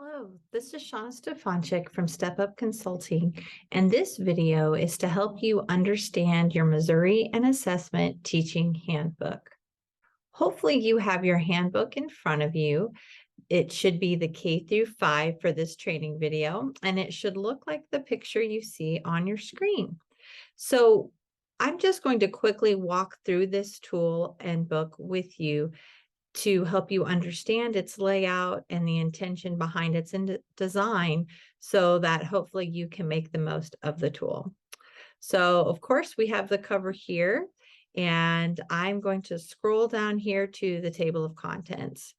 Hello, this is Shauna Stefanczyk from Step Up Consulting, and this video is to help you understand your Missouri and Assessment Teaching Handbook. Hopefully you have your handbook in front of you. It should be the K through 5 for this training video, and it should look like the picture you see on your screen. So I'm just going to quickly walk through this tool and book with you to help you understand its layout and the intention behind its design so that hopefully you can make the most of the tool. So of course we have the cover here, and I'm going to scroll down here to the table of contents.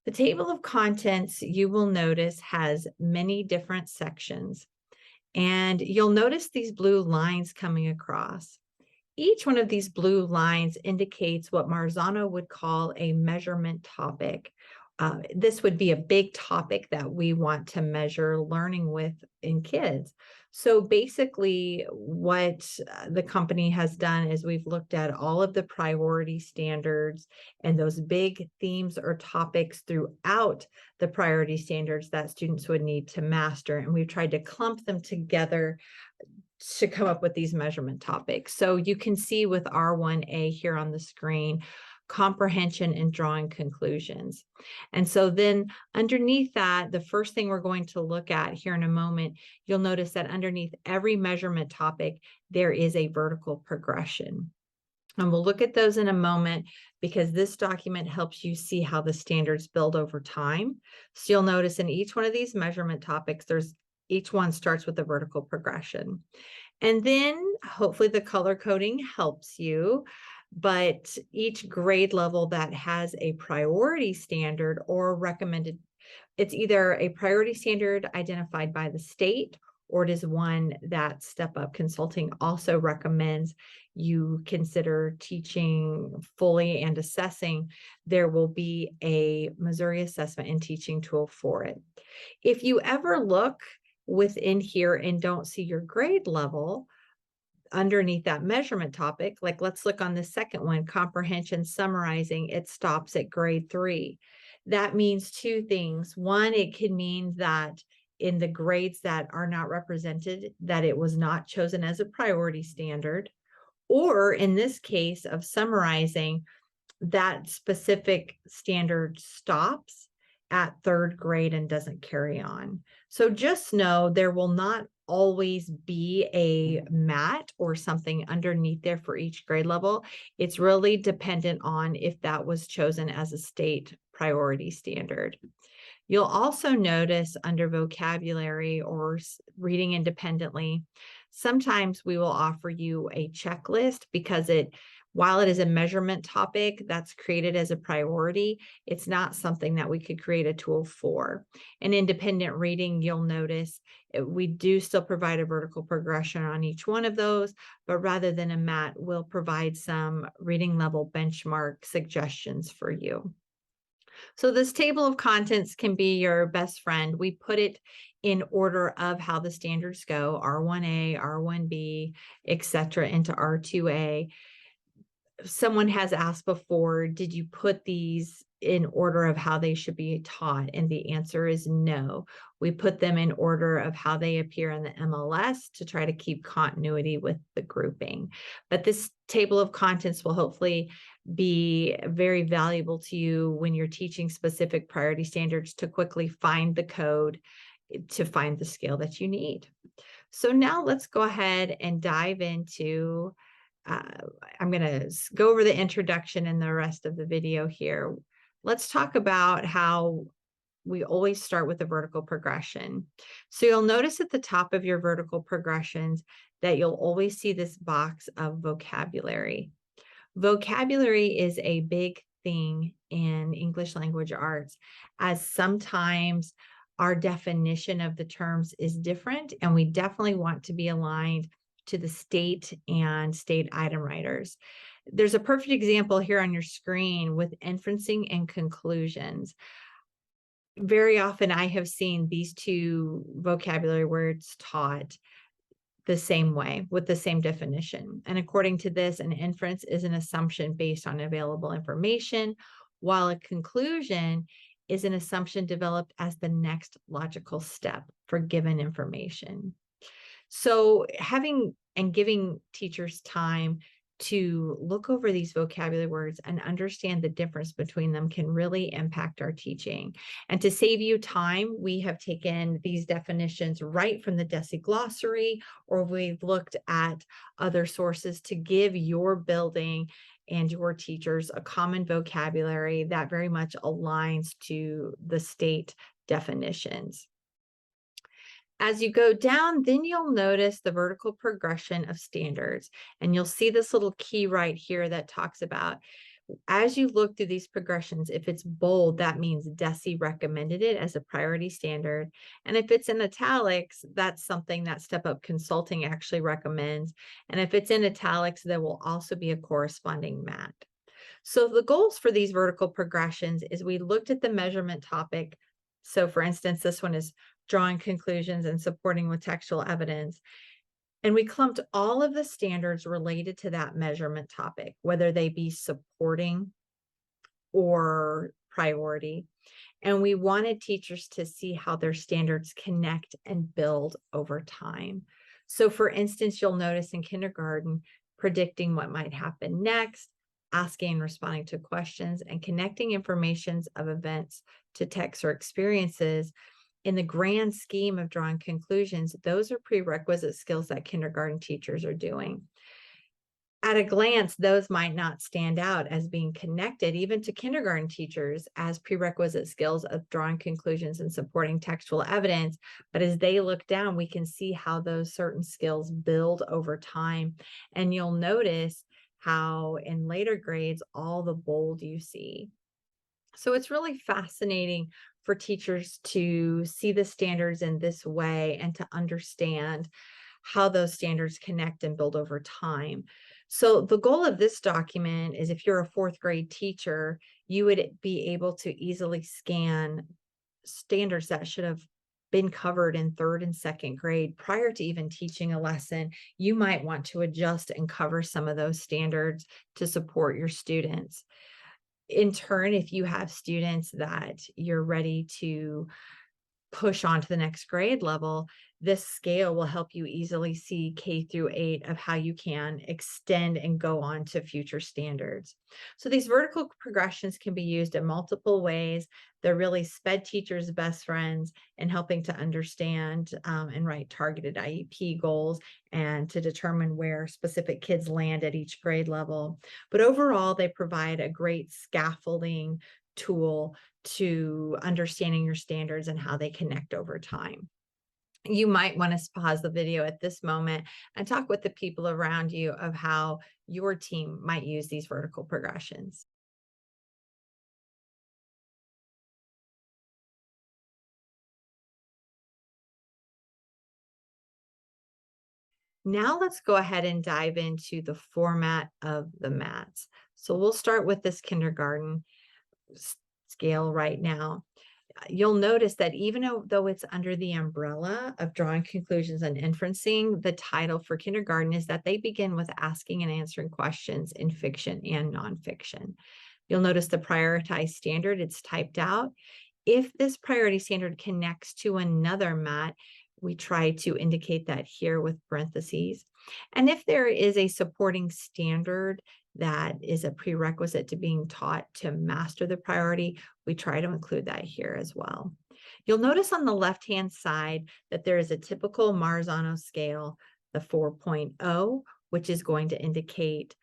The table of contents, you will notice, has many different sections, and you'll notice these blue lines coming across. Each one of these blue lines indicates what Marzano would call a measurement topic. This would be a big topic that we want to measure learning with in kids. So basically what the company has done is we've looked at all of the priority standards and those big themes or topics throughout the priority standards that students would need to master. And we've tried to clump them together to come up with these measurement topics. So you can see with R1A here on the screen, comprehension and drawing conclusions. And so then underneath that, the first thing we're going to look at here in a moment, you'll notice that underneath every measurement topic, there is a vertical progression. And we'll look at those in a moment because this document helps you see how the standards build over time. So you'll notice in each one of these measurement topics, each one starts with a vertical progression. And then hopefully the color coding helps you, but each grade level that has a priority standard or recommended, it's either a priority standard identified by the state, or it is one that Step Up Consulting also recommends you consider teaching fully and assessing. There will be a Missouri assessment and teaching tool for it. If you ever look within here and don't see your grade level underneath that measurement topic, like let's look on the second one, comprehension summarizing, it stops at grade 3. That means two things. One, it could mean that in the grades that are not represented, that it was not chosen as a priority standard, or in this case of summarizing, that specific standard stops at 3rd grade and doesn't carry on. So just know there will not always be a mat or something underneath there for each grade level. It's really dependent on if that was chosen as a state priority standard. You'll also notice under vocabulary or reading independently, sometimes we will offer you a checklist because while it is a measurement topic that's created as a priority, it's not something that we could create a tool for. In independent reading, you'll notice we do still provide a vertical progression on each one of those, but rather than a mat, we'll provide some reading level benchmark suggestions for you. So this table of contents can be your best friend. We put it in order of how the standards go, R1A, R1B, etc., into R2A. Someone has asked before, did you put these in order of how they should be taught? And the answer is no. We put them in order of how they appear in the MLS to try to keep continuity with the grouping. But this table of contents will hopefully be very valuable to you when you're teaching specific priority standards to quickly find the code to find the skill that you need. So now let's go ahead and dive into I'm going to go over the introduction and the rest of the video here. Let's talk about how we always start with the vertical progression. So you'll notice at the top of your vertical progressions that you'll always see this box of vocabulary. Vocabulary is a big thing in English language arts, as sometimes our definition of the terms is different, and we definitely want to be aligned to the state and state item writers. There's a perfect example here on your screen with inferencing and conclusions. Very often I have seen these two vocabulary words taught the same way with the same definition. And according to this, an inference is an assumption based on available information, while a conclusion is an assumption developed as the next logical step for given information. So having and giving teachers time to look over these vocabulary words and understand the difference between them can really impact our teaching. And to save you time, we have taken these definitions right from the DESE glossary, or we've looked at other sources to give your building and your teachers a common vocabulary that very much aligns to the state definitions. As you go down, then you'll notice the vertical progression of standards, and you'll see this little key right here that talks about, as you look through these progressions, if it's bold, that means DESE recommended it as a priority standard. And if it's in italics, that's something that Step Up Consulting actually recommends. And if it's in italics, there will also be a corresponding MAT. So the goals for these vertical progressions is we looked at the measurement topic. So for instance, this one is drawing conclusions and supporting with textual evidence. And we clumped all of the standards related to that measurement topic, whether they be supporting or priority. And we wanted teachers to see how their standards connect and build over time. So for instance, you'll notice in kindergarten, predicting what might happen next, asking and responding to questions, and connecting informations of events to texts or experiences. In the grand scheme of drawing conclusions, those are prerequisite skills that kindergarten teachers are doing. At a glance, those might not stand out as being connected even to kindergarten teachers as prerequisite skills of drawing conclusions and supporting textual evidence. But as they look down, we can see how those certain skills build over time. And you'll notice how in later grades, all the bold you see. So it's really fascinating for teachers to see the standards in this way and to understand how those standards connect and build over time. So the goal of this document is, if you're a fourth grade teacher, you would be able to easily scan standards that should have been covered in third and second grade prior to even teaching a lesson. You might want to adjust and cover some of those standards to support your students. In turn, if you have students that you're ready to push on to the next grade level, this scale will help you easily see K-8 of how you can extend and go on to future standards. So these vertical progressions can be used in multiple ways. They're really SPED teachers' best friends in helping to understand and write targeted IEP goals and to determine where specific kids land at each grade level. But overall, they provide a great scaffolding tool to understanding your standards and how they connect over time. You might want to pause the video at this moment and talk with the people around you of how your team might use these vertical progressions. Now let's go ahead and dive into the format of the mats. So we'll start with this kindergarten scale right now. You'll notice that even though it's under the umbrella of drawing conclusions and inferencing, the title for kindergarten is that they begin with asking and answering questions in fiction and nonfiction. You'll notice the prioritized standard, it's typed out. If this priority standard connects to another mat, we try to indicate that here with parentheses. And if there is a supporting standard that is a prerequisite to being taught to master the priority, we try to include that here as well. You'll notice on the left-hand side that there is a typical Marzano scale, the 4.0, which is going to indicate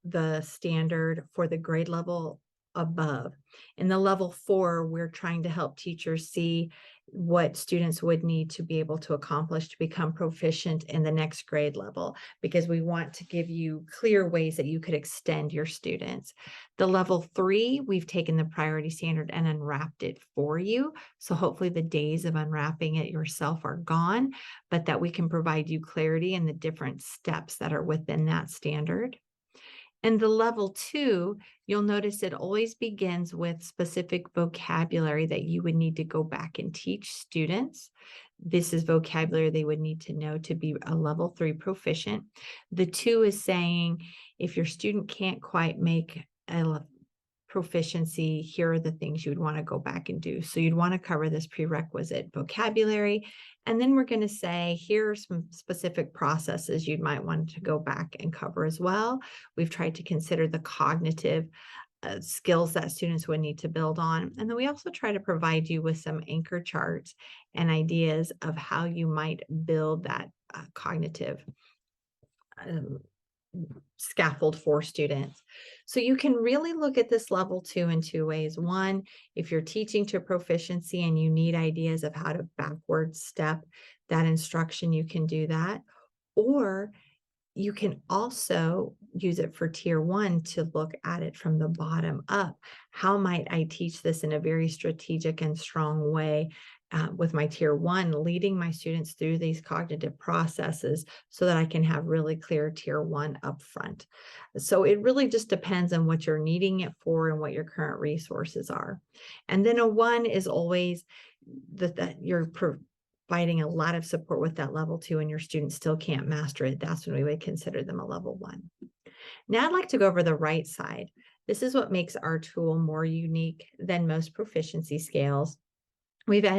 the standard for the grade level above. In the level 4, we're trying to help teachers see what students would need to be able to accomplish to become proficient in the next grade level, because we want to give you clear ways that you could extend your students. The level 3, we've taken the priority standard and unwrapped it for you. So hopefully the days of unwrapping it yourself are gone, but that we can provide you clarity in the different steps that are within that standard. And the level 2, you'll notice it always begins with specific vocabulary that you would need to go back and teach students. This is vocabulary they would need to know to be a level 3 proficient. The 2 is saying if your student can't quite make a proficiency, here are the things you'd want to go back and do. So you'd want to cover this prerequisite vocabulary. And then we're going to say, here are some specific processes you might want to go back and cover as well. We've tried to consider the cognitive skills that students would need to build on. And then we also try to provide you with some anchor charts and ideas of how you might build that cognitive um, scaffold for students. So you can really look at this level 2 in two ways. One, if you're teaching to proficiency and you need ideas of how to backward step that instruction, you can do that. Or you can also use it for tier 1 to look at it from the bottom up. How might I teach this in a very strategic and strong way with my tier 1, leading my students through these cognitive processes so that I can have really clear tier 1 up front. So it really just depends on what you're needing it for and what your current resources are. And then a 1 is always that you're providing a lot of support with that level 2 and your students still can't master it. That's when we would consider them a level 1. Now I'd like to go over the right side. This is what makes our tool more unique than most proficiency scales. We've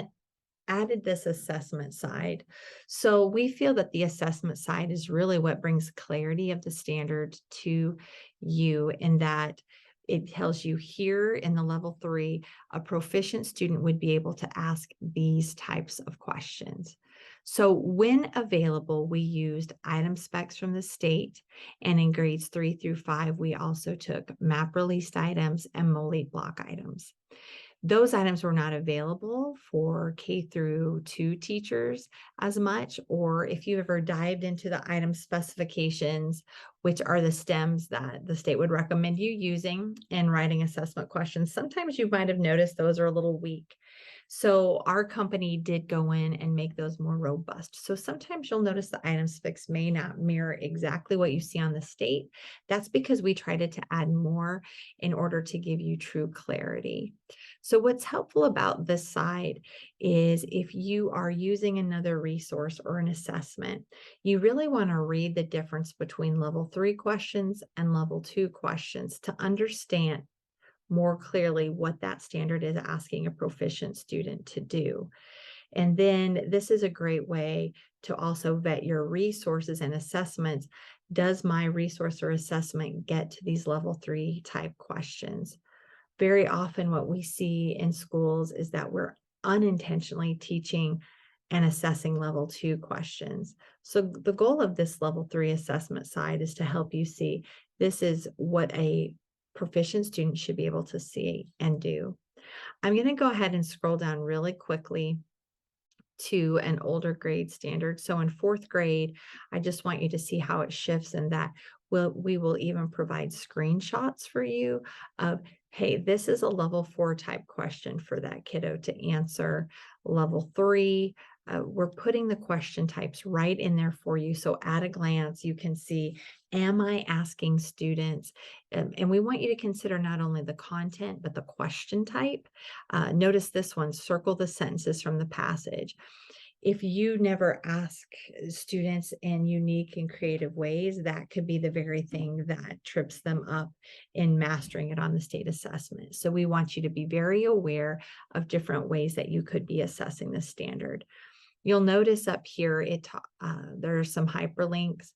added this assessment side. So we feel that the assessment side is really what brings clarity of the standard to you, in that it tells you here in the level 3, a proficient student would be able to ask these types of questions. So when available, we used item specs from the state, and in grades 3 through 5, we also took map released items and MOLEAT block items. Those items were not available for K through 2 teachers as much, or if you ever dived into the item specifications, which are the stems that the state would recommend you using in writing assessment questions, sometimes you might have noticed those are a little weak. So our company did go in and make those more robust. So sometimes you'll notice the item specs may not mirror exactly what you see on the state. That's because we tried to add more in order to give you true clarity. So what's helpful about this side is if you are using another resource or an assessment, you really want to read the difference between level 3 questions and level 2 questions to understand more clearly what that standard is asking a proficient student to do. And then this is a great way to also vet your resources and assessments. Does my resource or assessment get to these level 3 type questions? Very often what we see in schools is that we're unintentionally teaching and assessing level 2 questions. So the goal of this level 3 assessment side is to help you see this is what a proficient student should be able to see and do. I'm going to go ahead and scroll down really quickly to an older grade standard. So in 4th grade, I just want you to see how it shifts, and that we will even provide screenshots for you of, hey, this is a level 4 type question for that kiddo to answer. Level 3, we're putting the question types right in there for you. So at a glance, you can see, am I asking students? And we want you to consider not only the content, but the question type. Notice this one, circle the sentences from the passage. If you never ask students in unique and creative ways, that could be the very thing that trips them up in mastering it on the state assessment. So we want you to be very aware of different ways that you could be assessing the standard. You'll notice up here, there are some hyperlinks.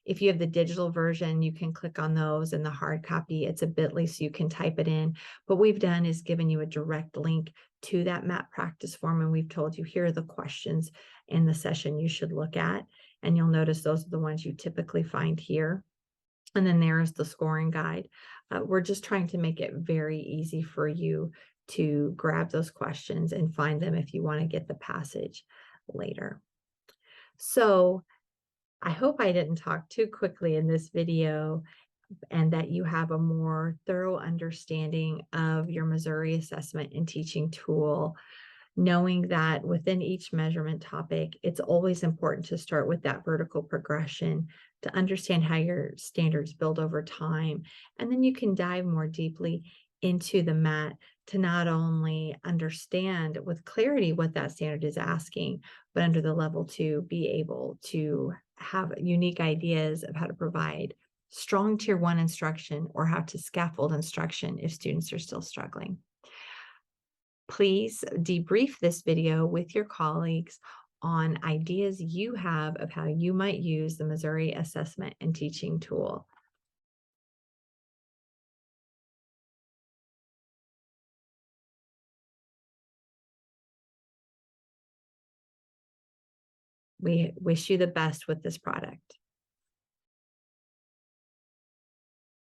If you have the digital version, you can click on those, and the hard copy, it's a bit.ly, so you can type it in. What we've done is given you a direct link to that map practice form, and we've told you here are the questions in the session you should look at. And you'll notice those are the ones you typically find here. And then there is the scoring guide. We're just trying to make it very easy for you to grab those questions and find them if you want to get the passage later. So I hope I didn't talk too quickly in this video, and that you have a more thorough understanding of your Missouri assessment and teaching tool, knowing that within each measurement topic, it's always important to start with that vertical progression to understand how your standards build over time. And then you can dive more deeply into the mat to not only understand with clarity what that standard is asking, but under the level 2, be able to have unique ideas of how to provide strong Tier 1 instruction, or how to scaffold instruction if students are still struggling. Please debrief this video with your colleagues on ideas you have of how you might use the Missouri Assessment and Teaching Tool. We wish you the best with this product.